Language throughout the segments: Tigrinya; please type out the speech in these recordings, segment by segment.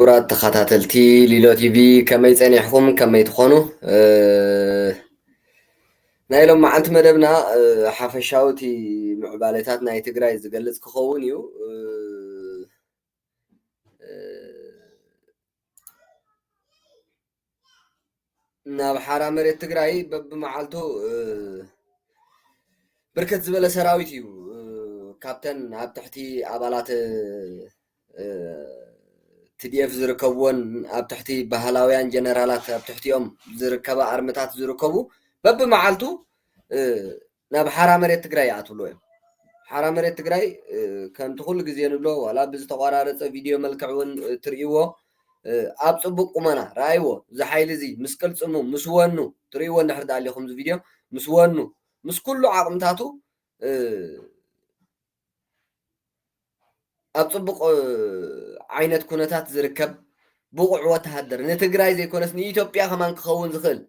ክቡራት ተኸታተልቲ ሊሎ ቲቪ ከመይ ፀኒሕኩም ከመይ ትኾኑ ናይ ሎም መዓልቲ መደብና ሓፈሻዊ እቲ ምዕባለታት ናይ ትግራይ ዝገልጽ ክኸውን እዩ ናብ ሓራ መሬት ትግራይ በብመዓልቱ ብርክት ዝበለ ሰራዊት እዩ ካብተን ኣብ ትሕቲ ኣባላት TDF ዝርከብዎን ኣብ ትሕቲ ባህላውያን ጀነራላት ኣብ ትሕቲኦም ዝርከባ ኣርምታት ዝርከቡ በብመዓልቱ ናብ ሓራ መሬት ትግራይ ይኣትውሉ እዮም። ሓራ መሬት ትግራይ ከምቲ ኩሉ ግዜ ንብሎ ዋላ ብዝተቆራረፀ ቪድዮ መልክዕ እውን ትርእይዎ ኣብ ፅቡቅ ቁመና ረኣይዎ እዚ ሓይሊ እዚ ምስ ቅልፅሙ ምስ ወኑ ትርእይዎ እንድሕር ኣለኹም እዚ ቪድዮ ምስ ወኑ ምስ ኩሉ ዓቅምታቱ ኣብ ፅቡቅ ዓይነት ኩነታት ዝርከብ ብቑዕ ወተሃደር ንትግራይ ዘይኮነስ ንኢትዮጵያ ከማን ክኸውን ዝኽእል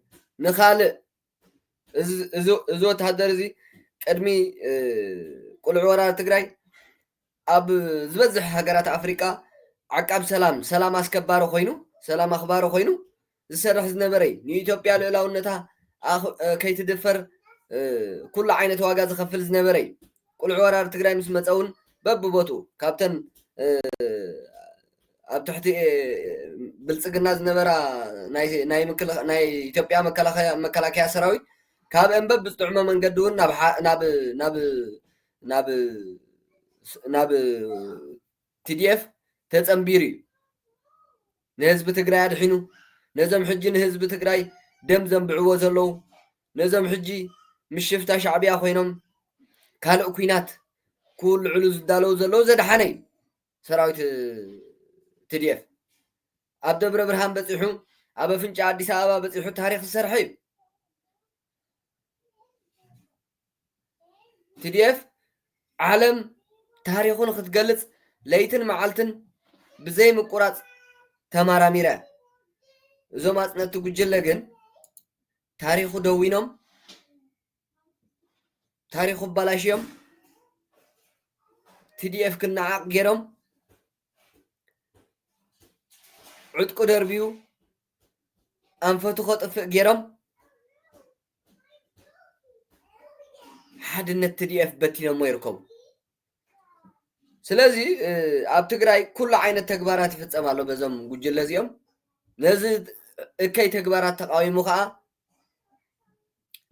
ንኻልእ እዚ ወተሃደር እዚ ቅድሚ ቁልዕ ወራር ትግራይ ኣብ ዝበዝሕ ሃገራት ኣፍሪቃ ዓቃብ ሰላም ኣስከባሪ ኮይኑ ሰላም ኣኽባሪ ኮይኑ ዝሰርሕ ዝነበረ ንኢትዮጵያ ልዕላውነታ ከይትድፈር ኩሉ ዓይነት ዋጋ ዝኸፍል ዝነበረ ቁልዕ ወራር ትግራይ ምስ መፀ እውን በብቦትኡ ካብተን ኣብ ትሕቲ ብልፅግና ዝነበራ ናይ ኢትዮጵያ መከላከያ ሰራዊት ካብ እንበብ ብዝጥዕሞ መንገዲ እውን ናብ TDF ተፀምቢሩ እዩ ንህዝቢ ትግራይ ኣድሒኑ ነዞም ሕጂ ንህዝቢ ትግራይ ደም ዘንብዕዎ ዘለዉ ነዞም ሕጂ ምስ ሽፍታ ሻዕብያ ኮይኖም ካልእ ኩናት ክውልዕሉ ዝዳለዉ ዘለዉ ዘድሓነ እዩ ሰራዊት TDF ኣብ ደብረ ብርሃን በፂሑ ኣብ ኣፍንጫ ኣዲስ ኣበባ በፂሑ ታሪክ ዝሰርሐ እዩ TDF ዓለም ታሪኹ ንክትገልጽ ለይትን መዓልትን ብዘይ ምቁራፅ ተማራሚረ እዞም ኣፅነቲ ጉጅለ ግን ታሪኹ ደዊኖም ታሪኹ ባላሽዮም TDF ክነዓቅ ገይሮም ዕጥቁ ደርቢዩ ኣንፈቱ ከጥፍእ ገይሮም ሓድነት TDF በቲኖሞ ይርከቡ ስለዚ ኣብ ትግራይ ኩሉ ዓይነት ተግባራት ይፍፀም ኣሎ በዞም ጉጅለ እዚኦም ነዚ እከይ ተግባራት ተቃዊሙ ከዓ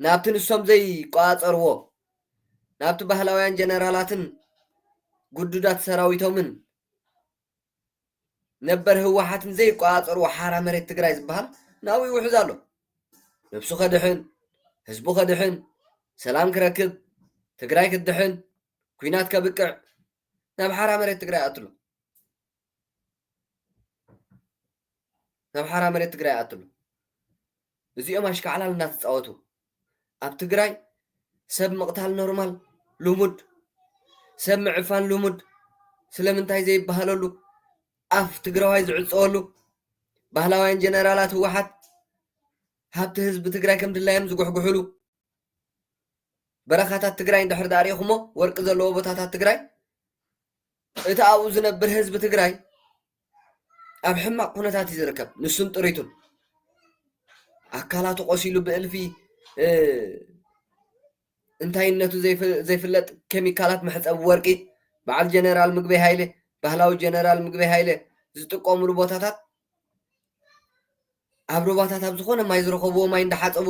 ናብቲ ንሶም ዘይቋፀርዎ ናብቲ ባህላውያን ጀነራላትን ጉዱዳት ሰራዊቶምን ነበር ህወሓትን ዘይቋፀርዎ ሓራ መሬት ትግራይ ዝበሃል ናብኡ ይውሕዝ ኣሎ ነብሱ ከድሕን ህዝቡ ከድሕን ሰላም ክረክብ ትግራይ ክድሕን ኩናት ከብቅዕ ናብ ሓራ መሬት ትግራይ ኣትሉ ናብ ሓራ መሬት ትግራይ ኣትሉ እዚኦም ኣሽከዕላል እናተፃወቱ ኣብ ትግራይ ሰብ ምቕታል ኖርማል ልሙድ ሰብ ምዕፋን ልሙድ ስለምንታይ ዘይበሃለሉ ኣፍ ትግራዋይ ዝዕፀወሉ ባህላውያን ጀነራላት ህወሓት ሃብቲ ህዝቢ ትግራይ ከም ድላዮም ዝጉሕጉሕሉ በረኻታት ትግራይ እንድሕር ዳሪኹሞ ወርቂ ዘለዎ ቦታታት ትግራይ እቲ ኣብኡ ዝነብር ህዝቢ ትግራይ ኣብ ሕማቅ ኩነታት እዩ ዝርከብ ንሱን ጥሪቱን ኣካላቱ ቆሲሉ ብእልፊ እንታይነቱ ዘይፍለጥ ኬሚካላት መሕፀቢ ወርቂ በዓል ጀነራል ምግበይ ሃይለ ባህላዊ ጀነራል ምግበይ ሃይለ ዝጥቀምሉ ቦታታት ኣብ ሩባታት ኣብ ዝኾነ ማይ ዝረኸብዎ ማይ እንዳሓፀቡ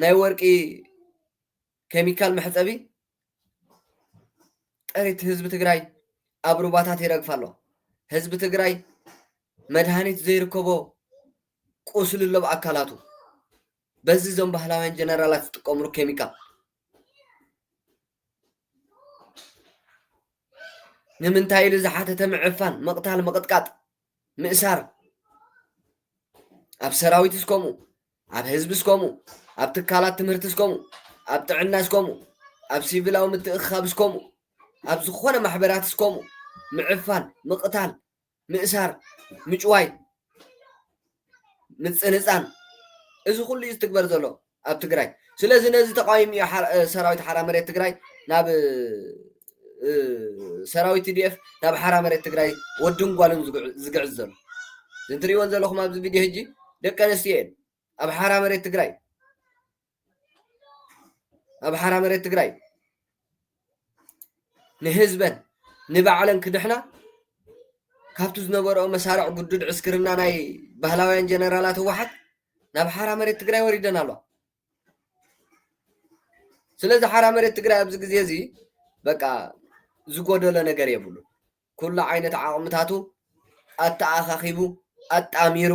ናይ ወርቂ ኬሚካል መሕፀቢ ጥሪት ህዝቢ ትግራይ ኣብ ሩባታት ይረግፍ ኣሎ ህዝቢ ትግራይ መድሃኒት ዘይርከቦ ቁስሊ ኣሎ ኣካላቱ በዚ ዞም ባህላውያን ጀነራላት ዝጥቀምሉ ኬሚካል ንምንታይ ኢሉ ዝሓተተ ምዕፋን መቕታል መቕጥቃጥ ምእሳር ኣብ ሰራዊት እስከምኡ ኣብ ህዝቢ እስከምኡ ኣብ ትካላት ትምህርቲ እስከምኡ ኣብ ጥዕና እስከምኡ ኣብ ሲቪላዊ ምትእኽኻብ እስከምኡ ኣብ ዝኾነ ማሕበራት እስከምኡ ምዕፋን ምቕታል ምእሳር ምጭዋይ ምፅንፃን እዚ ኩሉ እዩ ዝትግበር ዘሎ ኣብ ትግራይ ስለዚ ነዚ ተቃዊሙ ሰራዊት ሓራ መሬት ትግራይ ናብ ሰራዊት TDF ናብ ሓራ መሬት ትግራይ ወድን ጓልን ዝግዕዝ ዘሎ እንትሪእዎን ዘለኹም ኣብዚ ቪድዮ ሕጂ ደቂ ኣንስትዮ እየን ኣብ ሓራ መሬት ትግራይ ኣብ ሓራ መሬት ትግራይ ንህዝበን ንባዕለን ክድሕና ካብቲ ዝነበረኦ መሳርዕ ጉዱድ ዕስክርና ናይ ባህላውያን ጀነራላት ህወሓት ናብ ሓራ መሬት ትግራይ ወሪደን ኣለዋ ስለዚ ሓራ መሬት ትግራይ ኣብዚ ግዜ እዚ በቃ ዝጎደሎ ነገር የብሉ ኩሉ ዓይነት ዓቕምታቱ ኣተኣኻኺቡ ኣጣሚሩ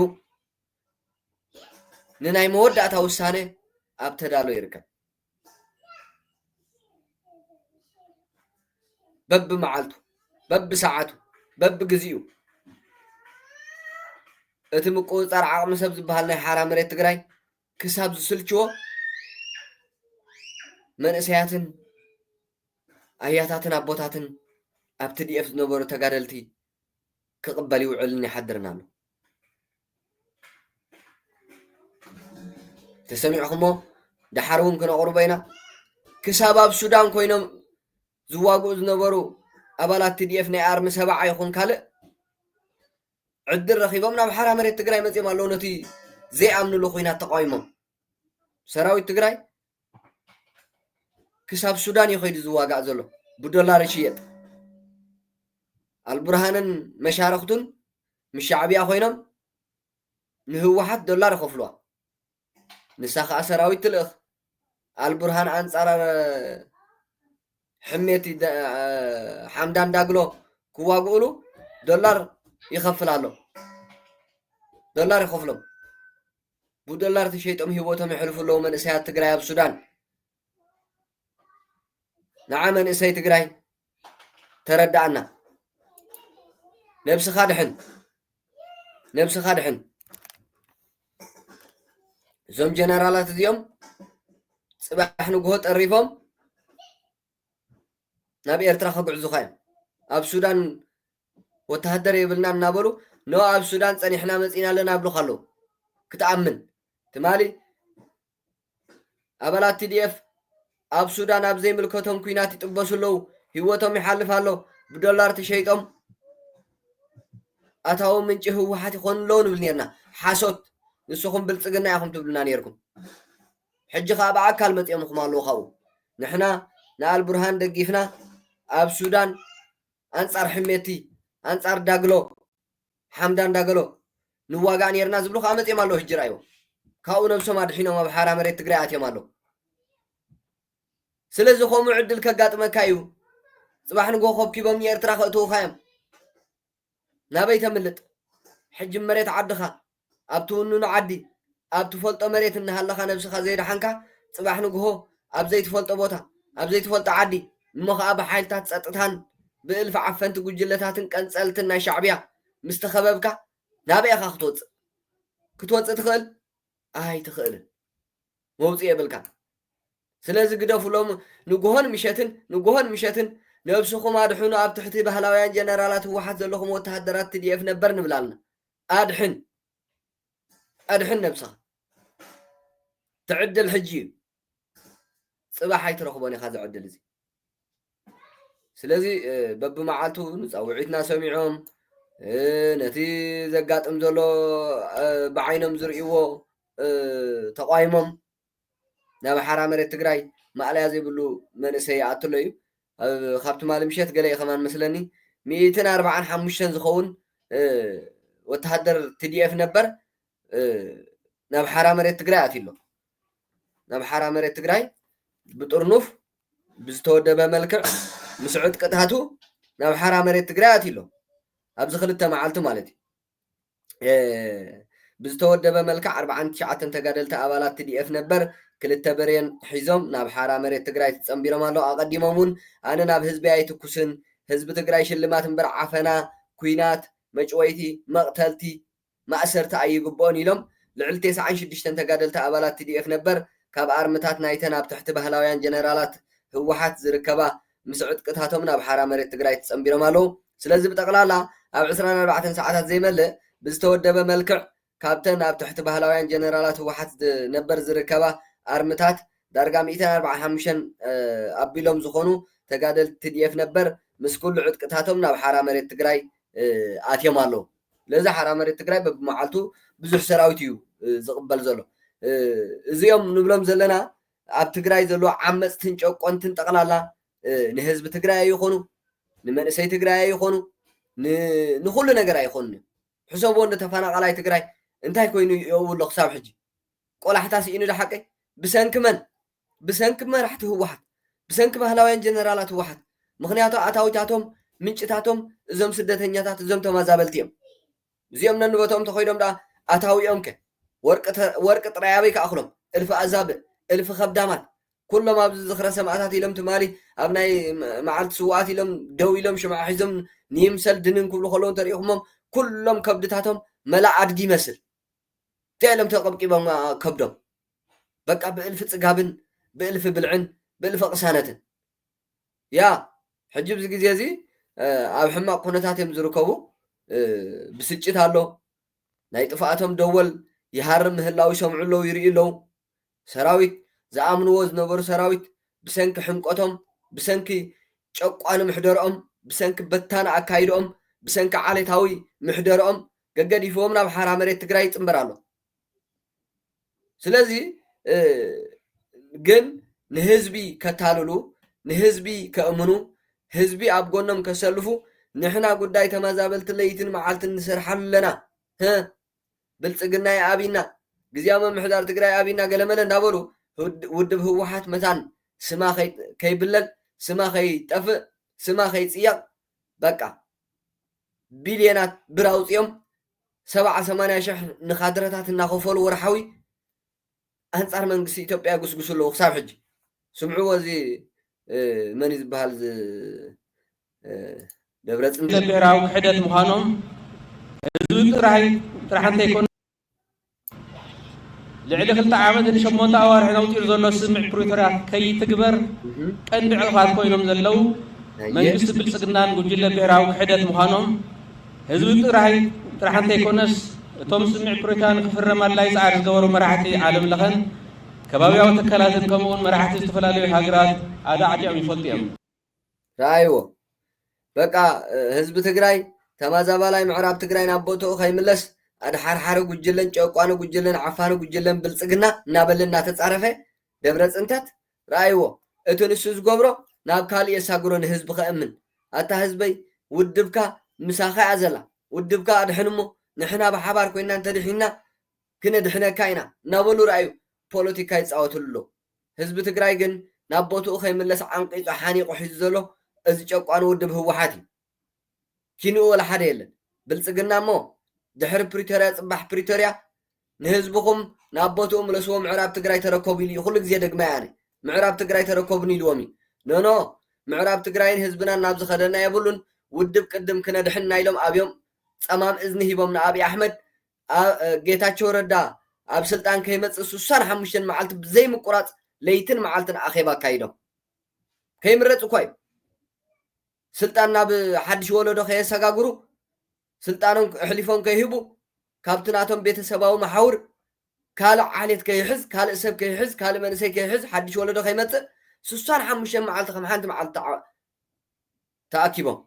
ንናይ መወዳእታ ውሳነ ኣብ ተዳሎ ይርከብ በብ መዓልቱ በብ ሰዓቱ በብ ግዚኡ እቲ ምቁፅፃር ዓቕሚ ሰብ ዝበሃል ናይ ሓራ መሬት ትግራይ ክሳብ ዝስልችዎ መንእሰያትን ኣያታትን ኣቦታትን ኣብ TDF ዝነበሩ ተጋደልቲ ክቕበል ይውዕልን ይሓድርና ኣሎ ተሰሚዕኹሞ ድሓር እውን ክነቕርቦ ኢና ክሳብ ኣብ ሱዳን ኮይኖም ዝዋግኡ ዝነበሩ ኣባላት TDF ናይ ኣርሚ ሰብዓ ይኹን ካልእ ዕድል ረኺቦም ናብ ሓራ መሬት ትግራይ መፅኦም ኣለዉ ነቲ ዘይኣምንሉ ኩናት ተቃዊሞም ሰራዊት ትግራይ ክሳብ ሱዳን ይኸይዱ ዝዋጋእ ዘሎ ብዶላር ይሽየጥ አልቡርሃንን መሻርክቱን ምስ ሻዕብያ ኮይኖም ንህወሓት ዶላር ይኸፍልዋ ንሳ ከዓ ሰራዊት ትልእኽ አልቡርሃን አንጻር ሕሜቲ ሓምዳን ዳግሎ ክዋግኡሉ ዶላር ይኸፍል ኣሎ ዶላር ይኸፍሎም ብዶላር ተሸይጦም ሂወቶም ይሕልፉ ኣለዉ መንእሰያት ትግራይ ኣብ ሱዳን ንዓ መንእሰይ ትግራይ ተረዳእና ነብስኻ ድሕን እዞም ጀነራላት እዚኦም ፅባሕ ንግሆ ጠሪፎም ናብ ኤርትራ ከጉዕዙ ኸዮም ኣብ ሱዳን ወታደር የብልና እናበሉ ኖ ኣብ ሱዳን ፀኒሕና መፂና ኣለና ኣብሉካ ኣለዉ ክትኣምን ትማሊ ኣባላት TDF ኣብ ሱዳን ኣብ ዘይምልከቶም ኩናት ይጥበሱ ኣለዉ ሂወቶም ይሓልፍ ኣሎ ብዶላር ተሸይጦም ኣታዊ ምንጪ ህወሓት ይኾኑ ኣለዉ ንብል ነርና ሓሶት ንስኹም ብልፅግና ኢኹም ትብሉና ነርኩም ሕጂ ከዓ ብኣካል መፂኦምኩም ኣለዉ ካብኡ ንሕና ንኣልቡርሃን ደጊፍና ኣብ ሱዳን ኣንጻር ሕሜቲ ኣንጻር ዳግሎ ሓምዳን ዳግሎ ንዋጋእ ነርና ዝብሉ ከዓ መፂኦም ኣለዉ ሕጂ ራእይዎ ካብኡ ነብሶም ኣድሒኖም ኣብ ሓራ መሬት ትግራይ ኣትዮም ኣለዉ ስለዚ ከምኡ ዕድል ከጋጥመካ እዩ ፅባሕ ንጎ ከብኪቦም ንኤርትራ ከእትዉካ እዮም ናበይ ተምልጥ ሕጂ መሬት ዓድኻ ኣብ ትውንኑ ዓዲ ኣብ ትፈልጦ መሬት እናሃለኻ ነብስኻ ዘይድሓንካ ፅባሕ ንግሆ ኣብ ዘይትፈልጦ ቦታ ኣብ ዘይትፈልጦ ዓዲ እሞ ከዓ ብሓይልታት ፀጥታን ብእልፊ ዓፈንቲ ጉጅለታትን ቀንፀልትን ናይ ሻዕብያ ምስ ተኸበብካ ናበይ ኢኻ ክትወፅእ ትኽእል ኣይትኽእልን መውፅእ የብልካ ስለዚ ግደፍሎም ንግሆን ምሸትን ነብስኹም ኣድሕኑ ኣብ ትሕቲ ባህላውያን ጀነራላት ህወሓት ዘለኹም ወተሃደራት TDF ነበር ንብላልና ኣድሕን ነብስኻ ትዕድል ሕጂ እዩ ፅባሕ ኣይትረኽቦን ኢኻ ዝዕድል እዚ ስለዚ በብመዓልቱ ንፃውዒትና ሰሚዖም ነቲ ዘጋጥም ዘሎ ብዓይኖም ዝርእይዎ ተቃይሞም ናብ ሓራ መሬት ትግራይ ማዕለያ ዘይብሉ መንእሰይ ይኣትሎ እዩ ካብቲ ማል ምሸት ገለ ከማን መስለኒ 145 ዝኸውን ወተሃደር TDF ነበር ናብ ሓራ መሬት ትግራይ ኣትሎ ናብ ሓራ መሬት ትግራይ ብጥርኑፍ ብዝተወደበ መልክዕ ምስዑት ቅጥሃቱ ናብ ሓራ መሬት ትግራይ ኣትሎ ኣብዚ ክልተ መዓልቲ ማለት እዩ ብዝተወደበ መልክዕ 49 ተጋደልቲ ኣባላት TDF ነበር ክልተ በሬን ሒዞም ናብ ሓራ መሬት ትግራይ ተፀምቢሮም ኣለዉ ኣቐዲሞም እውን ኣነ ናብ ህዝቢ ኣይትኩስን ህዝቢ ትግራይ ሽልማት እምበር ዓፈና ኩናት መጭወይቲ መቕተልቲ ማእሰርቲ ኣይግብኦን ኢሎም ልዕሊ 96 ተጋደልቲ ኣባላት TDF ነበር ካብ ኣርምታት ናይተን ኣብ ትሕቲ ባህላውያን ጀነራላት ህወሓት ዝርከባ ምስዑት ቅታቶም ናብ ሓራ መሬት ትግራይ ተፀምቢሮም ኣለዉ ስለዚ ብጠቕላላ ኣብ 24 ሰዓታት ዘይመልእ ብዝተወደበ መልክዕ ካብተን ኣብ ትሕቲ ባህላውያን ጀነራላት ህወሓት ነበር ዝርከባ ኣርምታት ዳርጋ 145 ኣቢሎም ዝኾኑ ተጋደል ትዲኤፍ ነበር ምስ ኩሉ ዕጥቅታቶም ናብ ሓራ መሬት ትግራይ ኣትዮም ኣለዉ ለዛ ሓራ መሬት ትግራይ በብመዓልቱ ብዙሕ ሰራዊት እዩ ዝቕበል ዘሎ እዚኦም ንብሎም ዘለና ኣብ ትግራይ ዘሎ ዓመፅትን ጨቆንትን ጠቕላላ ንህዝቢ ትግራይ ኣይኾኑ ንመንእሰይ ትግራይ ኣይኾኑ ንኩሉ ነገር ኣይኾኑ ሕሰብዎ እንደ ተፈናቃላይ ትግራይ እንታይ ኮይኑ የብሎ ክሳብ ሕጂ ቆላሕታ ሲኢኑ ድሓቀ ብሰንኪ መን ብሰንኪ መራሕቲ ህወሓት ብሰንኪ ባህላውያን ጀነራላት ህወሓት ምክንያቱ ኣታዊታቶም ምንጭታቶም እዞም ስደተኛታት እዞም ተመዛበልቲ እዮም እዚኦም ነንበቶም ተኸይዶም ዳ ኣታዊኦም ከ ወርቂ ጥራይ ኣበይ ከኣኽሎም እልፊ ኣዛብዕ እልፊ ከብዳማት ኩሎም ኣብዚ ዝኽረ ሰማዕታት ኢሎም ትማሊ ኣብ ናይ መዓልቲ ስዋኣት ኢሎም ደው ኢሎም ሽምዓ ሒዞም ንይምሰል ድንን ክብሉ ከለዉ እንተሪኢኹሞም ኩሎም ከብድታቶም መላእ ኣድጊ ይመስል ትዕሎም ተቐብቂቦም ከብዶም በቃ ብእልፊ ፅጋብን ብእልፊ ብልዕን ብእልፊ ቅሳነትን ያ ሕጂ ብዚ ግዜ እዚ ኣብ ሕማቅ ኩነታት እዮም ዝርከቡ ብስጭት ኣሎ ናይ ጥፋኣቶም ደወል ይሃርም ምህላው ይሰምዑ ኣለዉ ይርኢ ኣለዉ ሰራዊት ዝኣምንዎ ዝነበሩ ሰራዊት ብሰንኪ ሕምቆቶም ብሰንኪ ጨቋኒ ምሕደሮኦም ብሰንኪ በታኒ ኣካይዶኦም ብሰንኪ ዓሌታዊ ምሕደሮኦም ገገዲፎም ናብ ሓራ መሬት ትግራይ ይፅምበር ኣሎ ስለዚ ግን ንህዝቢ ከታልሉ ንህዝቢ ከእምኑ ህዝቢ ኣብ ጎኖም ከሰልፉ ንሕና ጉዳይ ተመዛበልቲ ለይትን መዓልትን ንስርሓ ኣለና ብልፅግና ኣብይና ግዝያዊ ምምሕዳር ትግራይ ኣብይና ገለመለ እንዳበሉ ውድብ ህወሓት መታን ስማ ከይብለል ስማ ከይጠፍእ ስማ ከይፅያቕ በቃ ቢልዮናት ብር ኣውፅኦም 70-80 ሽሕ ንካድረታት እናኸፈሉ ወርሓዊ ኣንጻር መንግስቲ ኢትዮጵያ ጉስጉሱ ኣለዉ ክሳብ ሕጂ ስምዕዎ እዚ መን እዩ ዝበሃል ደብረፅን ብሔራዊ ክሕደት ምዃኖም ህዝቢ ጥራሕ እንተይኮነ ልዕሊ 2 ዓመትን 8 ኣዋርሒ ነውፂሩ ዘሎ ስምዕ ፕሪቶርያ ከይትግበር ቀንዲ ዕቕፋት ኮይኖም ዘለው መንግስቲ ብልፅግናን ጉጅለ ብሔራዊ ክሕደት ምዃኖም ህዝቢ ጥራሕ እንተይኮነስ እቶም ስምዕ ፕሪቶርያ ንክፍረም ኣድላይ ፃዕሪ ዝገበሩ መራሕቲ ዓለም ለኸን ከባቢያዊ ትካላትን ከምኡውን መራሕቲ ዝተፈላለዩ ሃገራት ኣዳዕዲኦም ይፈልጡ እዮም ረኣይዎ በቃ ህዝቢ ትግራይ ተመዛባላይ ምዕራብ ትግራይ ናብ ቦትኡ ከይምለስ ኣድሓርሓሪ ጉጅለን ጨቋኒ ጉጅለን ዓፋኒ ጉጅለን ብልፅግና እናበለ እናተፃረፈ ደብረ ፅንተት ረኣይዎ እቲ ንሱ ዝገብሮ ናብ ካሊእ የሳግሮ ንህዝቢ ከእምን ኣታ ህዝበይ ውድብካ ምሳኻ እያ ዘላ ውድብካ ኣድሕንሞ ንሕና ብሓባር ኮይና እንተድሒና ክነድሕነካ ኢና እናበሉ ረኣዩ ፖለቲካ ይፃወትሉ ኣሎ ህዝቢ ትግራይ ግን ናብ ቦትኡ ከይምለስ ዓንቂፁ ሓኒቑ ሒዙ ዘሎ እዚ ጨቋኒ ውድብ ህወሓት እዩ ኪንኡ ወላ ሓደ የለን ብልፅግና እሞ ድሕሪ ፕሪቶርያ ፅባሕ ፕሪቶርያ ንህዝብኹም ናብ ቦትኡ ምለስዎ ምዕራብ ትግራይ ተረከቡ ኢሉ ኩሉ ግዜ ደግማ ያነ ምዕራብ ትግራይ ተረከቡን ኢልዎም እዩ ኖኖ ምዕራብ ትግራይን ህዝብና ናብ ዝኸደና የብሉን ውድብ ቅድም ክነድሕና ኢሎም ኣብዮም ፀማም እዝኒ ሂቦም ንኣብይ ኣሕመድ ጌታቸው ረዳ ኣብ ስልጣን ከይመፅእ 65 መዓልቲ ብዘይ ምቁራፅ ለይትን መዓልትን ኣኼባ ኣካይዶም ከይምረፅ እኳ እዩ ስልጣን ናብ ሓድሽ ወለዶ ከየሰጋግሩ ስልጣኖም ኣሕሊፎም ከይህቡ ካብቲ ናቶም ቤተሰባዊ መሓውር ካልእ ዓሌት ከይሕዝ ካልእ ሰብ ከይሕዝ ካልእ መንእሰይ ከይሕዝ ሓድሽ ወለዶ ከይመፅእ 65 መዓልቲ ከም ሓንቲ መዓልቲ ተኣኪቦም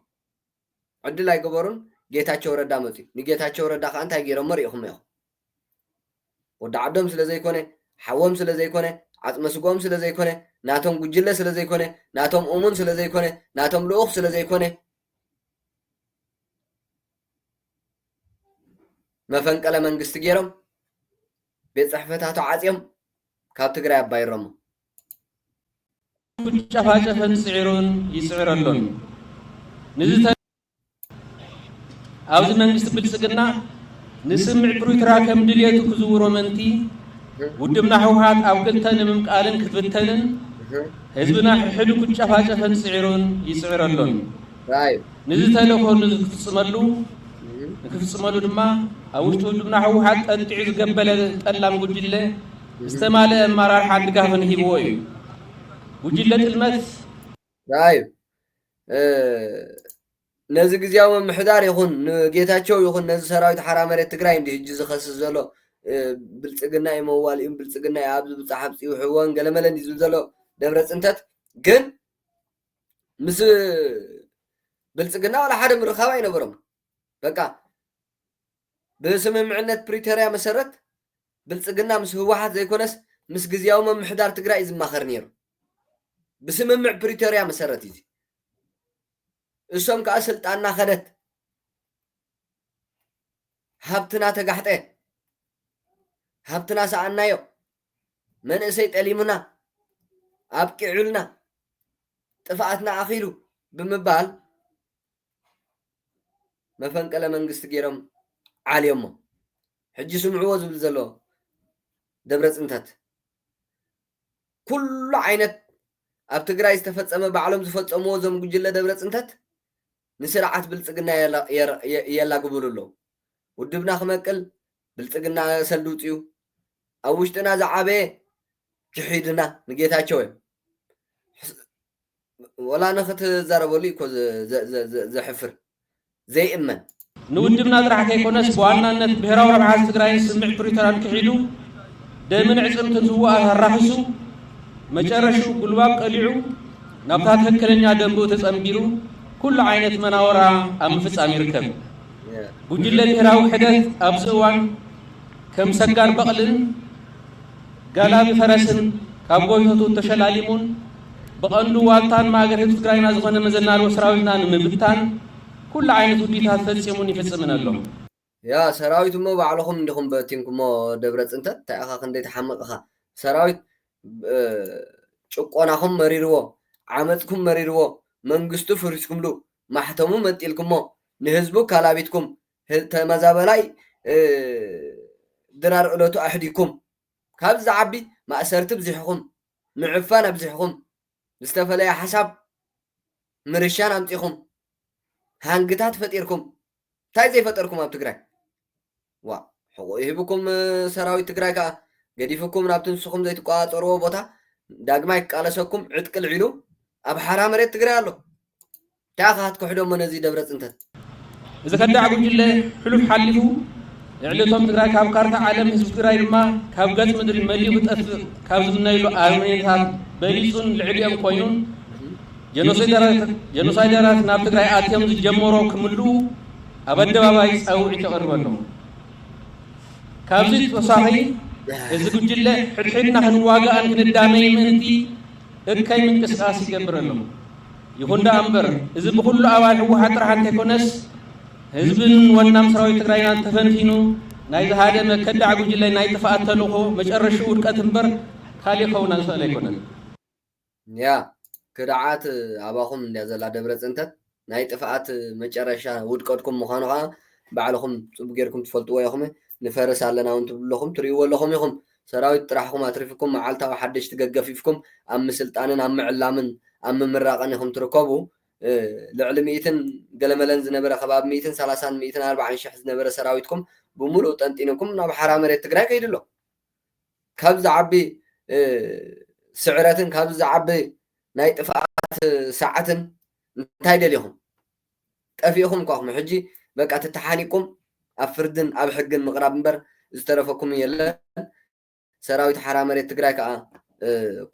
ዕድል ኣይገበሩን ጌታቸው ረዳ መፅኡ ንጌታቸው ረዳ ከዓ እንታይ ገይሮም ሪኢኹም ኢኹም ወዲ ዓዶም ስለ ዘይኮነ ሓዎም ስለ ዘይኮነ ዓፅመ ስጎም ስለ ዘይኮነ ናቶም ጉጅለ ስለ ዘይኮነ ናቶም እሙን ስለ ዘይኮነ ናቶም ልኡኽ ስለ ዘይኮነ መፈንቀለ መንግስቲ ገይሮም ቤት ፅሕፈታቱ ዓፅዮም ካብ ትግራይ ኣባይሮሞ ጨፋጨፈን ስዒሩን ይስዕር ኣሎን ኣብዚ መንግስቲ ብልፅግና ንስምዕ ፕሪቶርያ ከም ድልየቱ ክዝውሮ መንቲ ውድብና ህወሓት ኣብ ክልተ ንምምቃልን ክትብተንን ህዝብና ሕዱ ክጨፋጨፈን ስዒሩን ይስዕር ኣሎን ንዝተለኮ ንክፍፅመሉ ድማ ኣብ ውሽጢ ውድብና ህወሓት ጠንጢዑ ዝገበለ ጠላም ጉጅለ ዝተማልአ ኣመራርሓን ድጋፍን ሂብዎ እዩ ጉጅለ ጥልመት ነዚ ግዝያዊ ምምሕዳር ይኹን ንጌታቸው ይኹን ነዚ ሰራዊት ሓራ መሬት ትግራይ እንዲ ሕጂ ዝኸስስ ዘሎ ብልፅግና የመዋል እዩ ብልፅግና ኣብዚ ብፃሓብ ፅውሕዎን ገለመለን እዩ ዝብል ዘሎ ደብረ ፅንተት ግን مس بلصقنا ولا حدا مرخابا ينبرم بقى بسممعنت بريتوريا مسرت بلصقنا مس هوحات زيكونس مس غزياو ممحدار تግራይ ዝማخر ነይሩ بسممع بريتوريا مسرت يزي እሶም ከዓ ስልጣንና ኸደት ሃብትና ተጋሕጠ ሃብትና ሰዓናዮ መንእሰይ ጠሊሙና ኣብቂዑልና ጥፋኣትና ኣኺሉ ብምባል መፈንቀለ መንግስቲ ገይሮም ዓልዮሞ ሕጂ ስምዕዎ ዝብል ዘሎ ደብረ ጽንተት ኩሉ ዓይነት ኣብ ትግራይ ዝተፈጸመ ባዕሎም ዝፈጸምዎ ዞም ጉጅለ ደብረ ጽንተት ንስርዓት ብልጽግና የላግብሉ ኣለዉ ውድብና ክመቅል ብልጽግና ሰልዱፅዩ ኣብ ውሽጥና ዝዓበየ ክሒድና ንጌታቸው እዮም ወላ ንኽትዛረበሉ እኮ ዘሕፍር ዘይእመን ንውድብና ጥራሕ ከይኮነስ ብዋናነት ብሄራዊ ረብሓ ትግራይ ስምዕ ፕሪቶሪያን ክሒዱ ደምን ዕፅምትን ዝውኣ ኣራኺሱ መጨረሹ ጉልባብ ቀሊዑ ናብታ ትክክለኛ ደንቡ ተጸምቢሩ ኩሉ ዓይነት መናወራ ኣብ ምፍጻም ይርከብ ጉጅለ ብሄራዊ ሕደት ኣብዚ እዋን ከም ሰጋር በቕልን ጋላቢ ፈረስን ካብ ጎይቶቱ ተሸላሊሙን ብቐንዱ ዋልታን ማእገር ህዝቢ ትግራይና ዝኾነ መዘናርቦ ሰራዊትና ንምብታን ኩሉ ዓይነት ውዲታት ፈጺሙን ይፍጽምን ኣሎ ያ ሰራዊት እሞ ባዕልኹም እንዲኹም በቲንኩሞ ደብረ ጽንተት እንታይ ኢኻ ክንደይ ተሓምቕ ኢኻ ሰራዊት ጭቆናኹም መሪርዎ ዓመፅኩም መሪርዎ መንግስቱ ፍሪስኩምሉ ማሕተሙ መጢልኩሞ ንህዝቡ ካላቢትኩም ተመዛበላይ ድራር ዕለቱ ኣሕዲኩም ካብ ዝዓቢ ማእሰርቲ ብዚሕኹም ምዕፋን ኣብዚሕኹም ዝተፈለየ ሓሳብ ምርሻን ኣምፂኹም ሃንግታት ፈጢርኩም እንታይ ዘይፈጠርኩም ኣብ ትግራይ ዋ ሕቁ ይህብኩም ሰራዊት ትግራይ ከዓ ገዲፍኩም ናብቲ ንስኹም ዘይትቋፀርዎ ቦታ ዳግማይ ክቃለሰኩም ዕጥቅል ዒሉ ኣብ ሓራ መሬት ትግራይ ኣሎ እንታይ ኢኻ ክትከሕዶሞ ነዚ ደብረ ጽንተት እዚ ከዳዕ ጉጅለ ሕሉፍ ሓሊፉ ዕለቶም ትግራይ ካብ ካርታ ዓለም ህዝቢ ትግራይ ድማ ካብ ገጽ ምድሪ መሊኡ ክጠፍእ ካብ ዝብናይሉ ኣርሜኒታት በሊጹን ልዕልዮም ኮይኑን ጀኖሳይደራት ናብ ትግራይ ኣትዮም ዝጀመሮ ክምልኡ ኣብ ኣደባባይ ፃውዒት የቕርብ ኣሎ ካብዚ ተወሳኺ እዚ ጉጅለ ሕድሕድና ክንዋጋእን ክንዳመይ ምእንቲ እከይ ምንቅስቃስ ይገብር ኣሎ ይኹን ዳ እምበር እዚ ብኩሉ ኣባል ሕወሓት ጥራሕ እንተይኮነስ ህዝብን ወናም ሰራዊት ትግራይና ተፈንፊኑ ናይ ዝሃደመ ከዳዕ ጉጅለ ናይ ጥፍኣት ተልእኾ መጨረሹ ውድቀት እምበር ካሊእ ኸውና ዝኽእል ኣይኮነን ያ ክድዓት ኣባኹም እንድያ ዘላ ደብረ ጽንተት ናይ ጥፍኣት መጨረሻ ውድቀትኩም ምዃኑ ከዓ ባዕልኹም ፅቡቅ ጌርኩም ትፈልጥዎ ኢኹም ንፈረስ ኣለና እውን ትብለኹም ትርእይዎ ኣለኹም ኢኹም ሰራዊት ጥራሕኩም ኣትሪፍኩም መዓልታዊ ሓደሽቲ ገገፊፍኩም ኣብ ምስልጣንን ኣብ ምዕላምን ኣብ ምምራቕን ኢኹም ትርከቡ ልዕሊ 100 ገለመለን ዝነበረ ከባቢ 130 140 ሽሕ ዝነበረ ሰራዊትኩም ብምሉእ ጠንጢንኩም ናብ ሓራ መሬት ትግራይ ከይድ ኣሎ ካብ ዝዓቢ ስዕረትን ካብ ዝዓቢ ናይ ጥፍኣት ሰዓትን እንታይ ደሊኹም ጠፊእኹም ኳኹም ሕጂ በቃ ተተሓኒቁም ኣብ ፍርድን ኣብ ሕግን ምቕራብ እምበር ዝተረፈኩም የለን ሰራዊት ሓራ መሬት ትግራይ ከዓ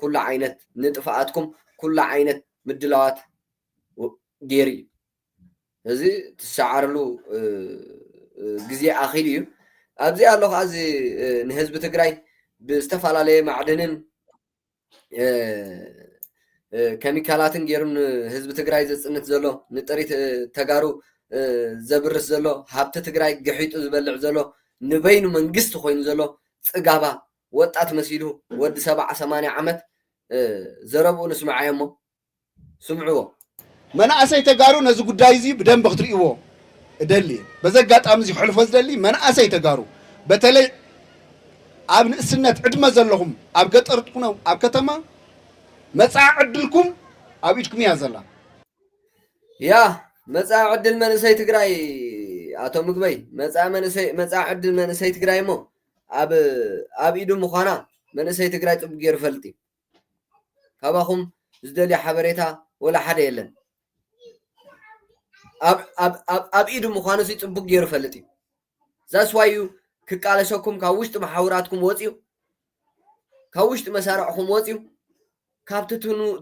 ኩሉ ዓይነት ንጥፍኣትኩም ኩሉ ዓይነት ምድላዋት ገይሩ እዚ ትሰዓርሉ ግዜ ኣኺል እዩ ኣብዚ ኣሎ ከዓ እዚ ንህዝቢ ትግራይ ብዝተፈላለየ ማዕድንን ኬሚካላትን ገይሩ ንህዝቢ ትግራይ ዘፅንት ዘሎ ንጥሪት ተጋሩ ዘብርስ ዘሎ ሃብቲ ትግራይ ገሒጡ ዝበልዕ ዘሎ ንበይኑ መንግስቲ ኮይኑ ዘሎ ፅጋባ ወጣት መሲሉ ወዲ 70-80 ዓመት ዘረብኡ ንስምዓዮ እሞ ስምዕዎ መናእሰይ ተጋሩ ነዚ ጉዳይ እዚ ብደንብ ክትርእይዎ እደሊ በዚ ኣጋጣሚ እዚ ሕልፎ ዝደሊ መናእሰይ ተጋሩ በተለይ ኣብ ንእስነት ዕድመ ዘለኹም ኣብ ገጠር ትኩኑ ኣብ ከተማ መጻዕ ዕድልኩም ኣብ ኢድኩም እያ ዘላ ያ መጻዕ ዕድል መንእሰይ ትግራይ ኣቶ ምግበይ መጻዕ ዕድል መንእሰይ ትግራይ እሞ ኣብ ኢዱ ምዃና መንእሰይ ትግራይ ፅቡቅ ገይሩ ፈልጢ ካባኹም ዝደልዮ ሓበሬታ ወላ ሓደ የለን ኣብ ኢዱ ምዃኑ ሲ ፅቡቅ ገይሩ ፈልጥ እዩ ዛስዋዩ ክቃለሰኩም ካብ ውሽጢ ማሕበራትኩም ወፂዩ ካብ ውሽጢ መሳርዕኹም ወፂዩ ካብቲ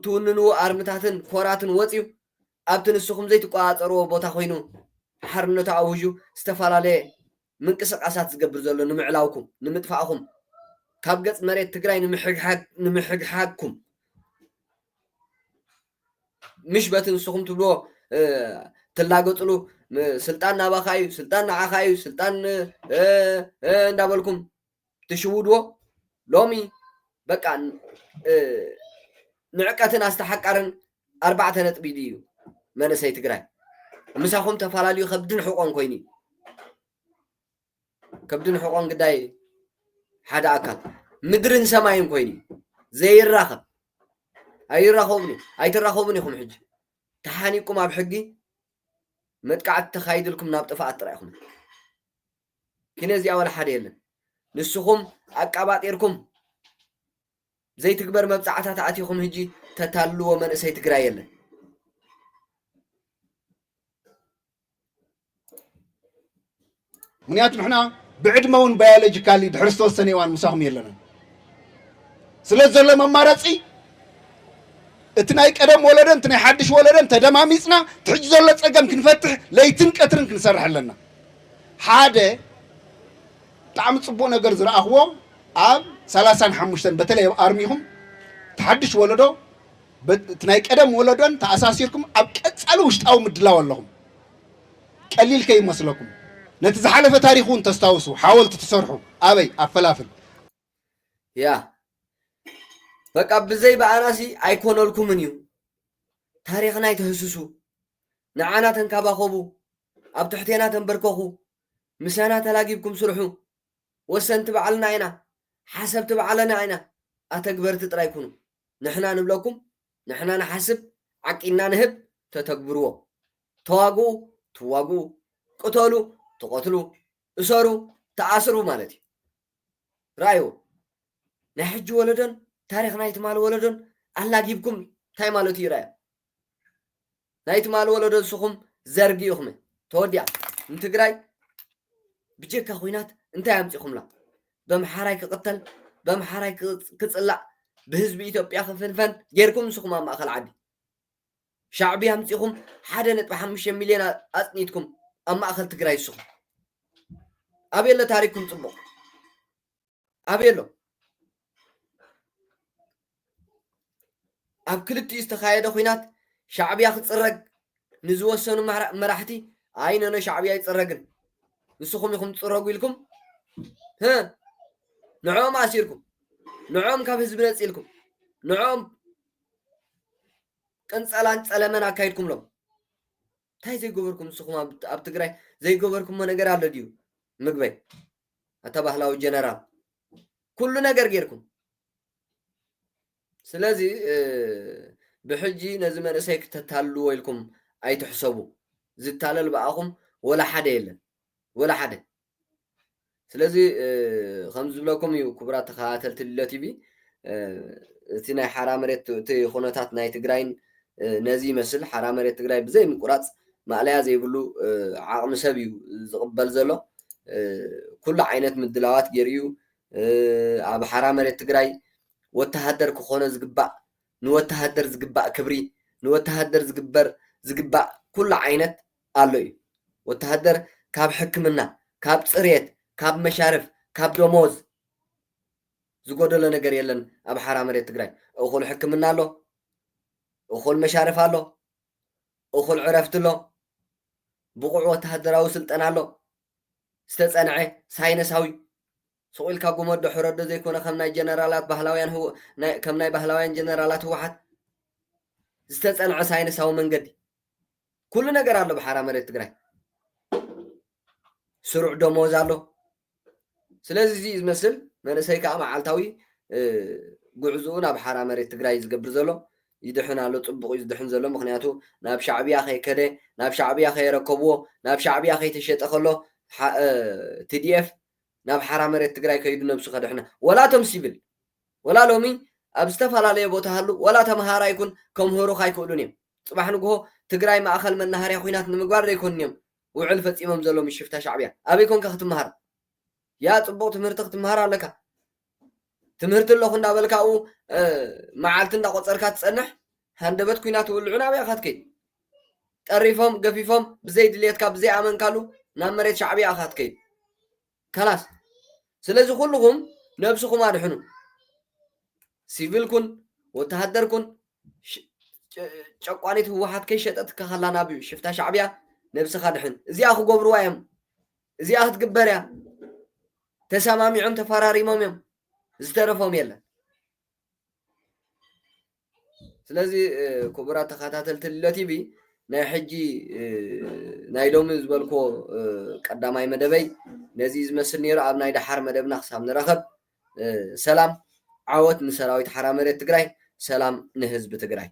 ትውንንዎ ኣርምታትን ኮራትን ወፂዩ ኣብቲ ንስኹም ዘይትቆፃፀርዎ ቦታ ኮይኑ ሓርነቱ ኣውጁ ዝተፈላለየ ምንቅስቃሳት ዝገብር ዘሎ ንምዕላውኩም ንምጥፋእኹም ካብ ገጽ መሬት ትግራይ ንምሕግሓግኩም مش باتن سخم تبلو تلاقطلو سلطان نابخايو سلطان نعخايو سلطان ندابلكم تشودو لومي بقى نعقاتنا استحقرن 4 نطب ديو منسي تግራይ مساخم تفالاليو خبدن حقون كويني كبدن حقون قداي حدا أكل مدرن سمايم كويني زي الراخب أيتراخبني خم حج تحانيكم أب حقي متقعد تخايد لكم ناب طفاء طريقكم كنزي أول حدا يلن نسخم أقابات إيركم زي تكبر مبصعتها تأتيكم هجي تتالو ومن سي تقراي يلن ምክንያቱ ንሕና ብዕድመውን ባዮሎጂካሊ ድሕሪ ዝተወሰነ እዋን ምሳኹም የለና ስለዘሎ መማረፂ እቲ ናይ ቀደም ወለደን እቲ ናይ ሓድሽ ወለደን ተደማሚፅና ትሕጂ ዘሎ ፀገም ክንፈትሕ ለይትን ቀትርን ክንሰርሕ ኣለና ሓደ ብጣዕሚ ፅቡቅ ነገር ዝረኣኽዎ ኣብ 35 በተለይ ኣርሚኹም ተሓድሽ ወለዶ እቲ ናይ ቀደም ወለዶን ተኣሳሲርኩም ኣብ ቀፃሊ ውሽጣዊ ምድላው ኣለኹም ቀሊል ከይመስለኩም نت زحلفة تاريخون تستوسوا حاولت تصرحوا أبي أفلافل يا بقى بزي بأناسي أيكون لكم منيو تاريخنا يتهسسوا نعانا تنكابا خوبو أب تحتينا تنبركوخو مسانا تلاقيبكم سرحوا وسنت بعلنا عنا حسبت بعلنا عنا أتكبر تترايكونوا نحنا نبلوكم نحنا نحسب عقينا نهب تتكبروا تواقو قتلوا تقتلوا اسروا تعاسروا مالتي رايو نحج ولدن تاريخ نايت مال ولدن الله جيبكم تاي مالتي راي نايت مال ولدن سخم زرقيهم توديا انت جراي بجيك خوينات انت يامصيكم لا بمحراي كقتل بمحراي كصلع بحزب ايثيوبيا خفنفن غيركم سخم ما اخل عادي شعبي يامصيكم 1.5 مليون اصنيتكم أما أخل تقرأي السخم أبيلا تاريخكم طبق أبيلا أب كلتي استخايدة خوينات شعبي أخل تصرق نزوه السنو مراحتي عين أنا شعبي يتصرقن السخم يخم تصرقوا لكم ها نعوم أسيركم نعوم كاف حزبنا تسيلكم نعوم كنت سألان أكايدكم لهم تاي زي جوبركم سخما أب تقرأي زي جوبركم ما نقرأ على ديو مقبل أتبه له الجنرال كل نقر غيركم سلازي بحجي نزمن سيك تتالو ويلكم أي تحسبوا زي تالل بقاكم ولا حدا يلا ولا حدا سلازي خمس بلاكم يو كبرات خاتل تلاتي بي تينا حرامرت تي خونتات ناي تقراين نزي مسل حرامرت تقراي بزي مقرات معليا زي بلو عقم سبيو زقبل زلو كل عينات مدلاوات جريو أب حرامرت تقراي وتهدر كخونة زقبا نوتهدر زقبا كبري نوتهدر زقبا كل عينات قالوي وتهدر كاب حكمنا كاب صريت كاب مشارف كاب دوموز زقودو لنقر يلن أب حرامرت تقراي أخول حكمنا له أخول مشارف له أخول عرفت له بقوع وتهدراو سلطان له استصنعه ساينساوي سؤال كاغومو دحرد زي كونه خمناي جنرالات بهلاويان هو كمناي بهلاويان جنرالات واحد استصنعه ساينساوي منقد كل ነገር አለ بحرام مريت تግራይ سرع ደሞዝ አለ ስለዚህ እዚ ዝመስል መንሰይ ከዓ መዓልታዊ ጉዕዞን ኣብ حرام مريت تግራይ ዝገብር ዘሎ يدحن على طبق يدحن زلو مخنياتو ناب شعبي اخي كده ناب شعبي اخي ركبوه ناب شعبي اخي تشيط خلو تي دي اف ناب حرامرت تግራይ كيدو نفسو خدحنا ولا تمسيبل ولا لومي ابستفالالي بوتا هلو ولا تمهارا يكون كمهورو خايكودونيم صباح نغو تግራይ ማእኸል መናሃርያ ኩናት ንምግባር ዘይኮንዮም ውዕል ፈጺሞም ዘሎም ይሽፍታ ሻዕብያ ኣበይ ኮንካ ክትመሃር ያ ጽቡቕ ትምህርቲ ክትመሃር ኣለካ ትምህርቲ ኣለኹ እንዳበልካኡ መዓልቲ እንዳቆፀርካ ትጸንሕ ሃንደበት ኩናት ውልዑን ኣበይ ካትከይ ጠሪፎም ገፊፎም ብዘይ ድሌትካ ብዘይ ኣመንካሉ ናብ መሬት ሻዕብያ ኣኻትከይ خلاص ስለዚህ ሁሉም ነብስኩም አድሕኑ ሲቪልኩን ወተሃደርኩን ጨቋኒት ህወሓት ከይሸጠት ከኸላና ብ ሽፍታ ሻዕብያ ነብስኻ ድሕን እዚኣ ክገብርዋ እዮም እዚኣ ክትግበር እያ ተሰማሚዖም ተፈራሪሞም እዮም ዝተረፎም የለን ስለዚ ክቡራት ተኸታተልቲ ለቲቪ ናይ ሕጂ ናይ ሎሚ ዝበልኮ ቀዳማይ መደበይ ነዚ ዝመስል ነይሩ ኣብ ናይ ዳሓር መደብና ክሳብ ንረኸብ ሰላም ዓወት ንሰራዊት ሓራ መሬት ትግራይ ሰላም ንህዝቢ ትግራይ